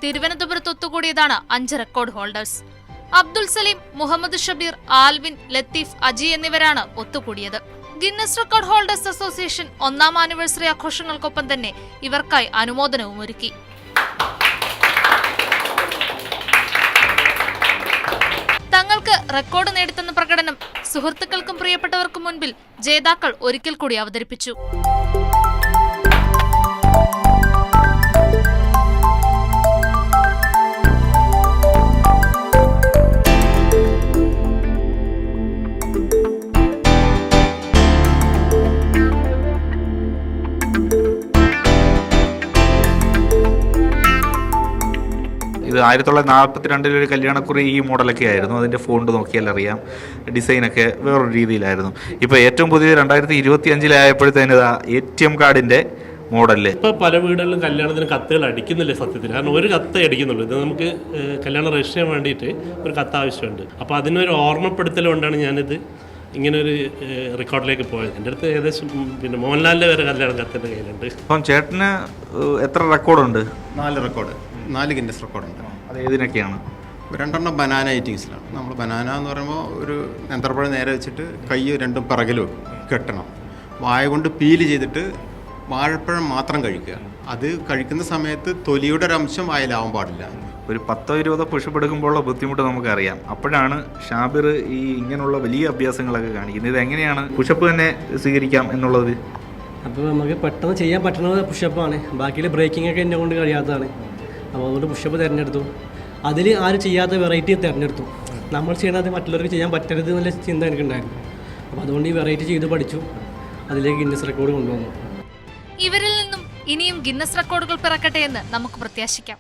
തിരുവനന്തപുരത്ത് ഒത്തുകൂടിയതാണ് 5 record holders. Abdul Salim, Muhammad Shabeer, Alvin, Latheef, Aji എന്നിവരാണ് ഒത്തുകൂടിയത്. ഗിന്നസ് റെക്കോർഡ് ഹോൾഡേഴ്സ് അസോസിയേഷൻ 1ാം ആനിവേഴ്സറി ആഘോഷങ്ങൾക്കൊപ്പം തന്നെ ഇവർക്കായി അനുമോദനവും ഒരുക്കി. തങ്ങൾക്ക് റെക്കോർഡ് നേടിത്തന്ന പ്രകടനം സുഹൃത്തുക്കൾക്കും പ്രിയപ്പെട്ടവർക്കും മുൻപിൽ ജേതാക്കൾ ഒരിക്കൽ കൂടി അവതരിപ്പിച്ചു. ഇത് 1942 ഒരു കല്യാണക്കുറി ഈ മോഡലൊക്കെ ആയിരുന്നു. അതിൻ്റെ ഫോണ്ട് നോക്കിയാൽ അറിയാം, ഡിസൈനൊക്കെ വേറൊരു രീതിയിലായിരുന്നു. ഇപ്പോൾ ഏറ്റവും പുതിയ 2025 ATM കാർഡിൻ്റെ മോഡലിൽ ഇപ്പോൾ പല വീടുകളിലും കല്യാണത്തിന് കത്തുകൾ അടിക്കുന്നില്ല സത്യത്തിൽ. കാരണം ഒരു കത്ത് അടിക്കുന്നുള്ളൂ. ഇത് നമുക്ക് കല്യാണം രജിസ്റ്റർ ചെയ്യാൻ വേണ്ടിയിട്ട് ഒരു കത്ത് ആവശ്യമുണ്ട്. അപ്പോൾ അതിനൊരു ഓർമ്മപ്പെടുത്തൽ കൊണ്ടാണ് ഞാനിത് ഇങ്ങനൊരു റെക്കോർഡിലേക്ക് പോയത്. എൻ്റെ അടുത്ത് ഏകദേശം മോഹൻലാലിൻ്റെ വരെ കല്യാണം കത്തിൻ്റെ കയ്യിലുണ്ട്. അപ്പം ചേട്ടന് എത്ര റെക്കോർഡുണ്ട്? 4 റെക്കോർഡ്, 4 ഗിന്നസ് റെക്കോർഡുണ്ട്. അത് ഏതിനൊക്കെയാണ്? 2 ബനാന ഈറ്റിങ്സിലാണ്. നമ്മൾ ബനാന എന്ന് പറയുമ്പോൾ ഒരു നേന്ത്രപ്പഴം നേരെ വെച്ചിട്ട് കൈ 2 പിറകിലും കെട്ടണം. വായ കൊണ്ട് പീല് ചെയ്തിട്ട് വാഴപ്പഴം മാത്രം കഴിക്കുക. അത് കഴിക്കുന്ന സമയത്ത് തൊലിയുടെ ഒരു അംശം വായിലാവാൻ പാടില്ല. ഒരു 10-20 പുഷപ്പ് എടുക്കുമ്പോഴുള്ള ബുദ്ധിമുട്ട് നമുക്കറിയാം. അപ്പോഴാണ് ഷാബിർ ഈ ഇങ്ങനെയുള്ള വലിയ അഭ്യാസങ്ങളൊക്കെ കാണിക്കുന്നത്. ഇത് എങ്ങനെയാണ് പുഷപ്പ് തന്നെ സ്വീകരിക്കാം എന്നുള്ളത്? അപ്പോൾ നമുക്ക് പെട്ടെന്ന് ചെയ്യാൻ പറ്റുന്നത് പുഷപ്പാണ്. ബാക്കിയുള്ള ബ്രേക്കിംഗ് ഒക്കെ എന്നെ കൊണ്ട് കഴിയാത്തതാണ്. അപ്പോൾ അതുകൊണ്ട് പുഷപ്പ് തിരഞ്ഞെടുത്തു. അതിൽ ആരും ചെയ്യാത്ത വെറൈറ്റി തിരഞ്ഞെടുത്തു. നമ്മൾ ചെയ്യണത് മറ്റുള്ളവർക്ക് ചെയ്യാൻ പറ്റരുത് എന്നുള്ള ചിന്ത എനിക്കുണ്ടായിരുന്നു. അപ്പോൾ അതുകൊണ്ട് ഈ വെറൈറ്റി ചെയ്ത് പഠിച്ചു. അതിലേക്ക് ഗിന്നസ് റെക്കോർഡ് കൊണ്ടുവന്നു. ഇവരിൽ നിന്നും ഇനിയും ഗിന്നസ് റെക്കോർഡുകൾ പിറക്കട്ടെ എന്ന് നമുക്ക് പ്രത്യാശിക്കാം.